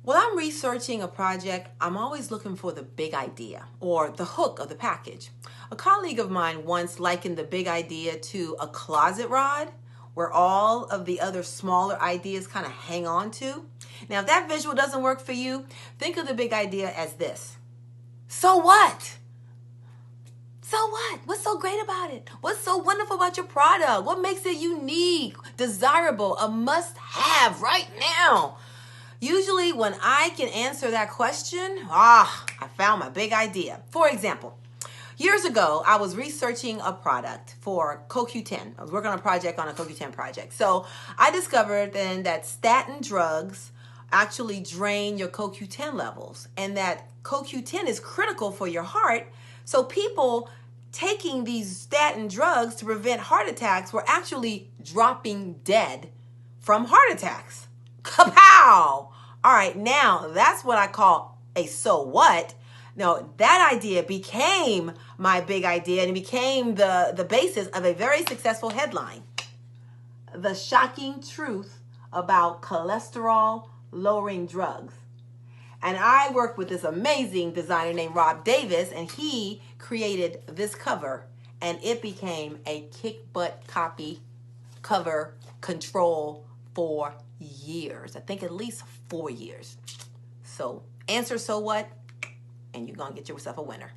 While I'm researching a project, I'm always looking for the big idea or the hook of the package. A colleague of mine once likened the big idea to a closet rod where all of the other smaller ideas kind of hang on to. Now, if that visual doesn't work for you, think of the big idea as this. So what? So what? What's so great about it? What's so wonderful about your product? What makes it unique, desirable, a must-have right now? Usually when I can answer that question, I found my big idea. For example, years ago, I was researching a product for CoQ10. I was working on a project on a CoQ10 project. So I discovered then that statin drugs actually drain your CoQ10 levels and that CoQ10 is critical for your heart. So people taking these statin drugs to prevent heart attacks were actually dropping dead from heart attacks. KAPOW! All right, now that's what I call a so what. Now, that idea became my big idea and it became the basis of a very successful headline. The shocking truth about cholesterol lowering drugs. And I worked with this amazing designer named Rob Davis, and he created this cover, and it became a kick butt copy cover control for years. I think at least 4 years. So answer so what, and you're going to get yourself a winner.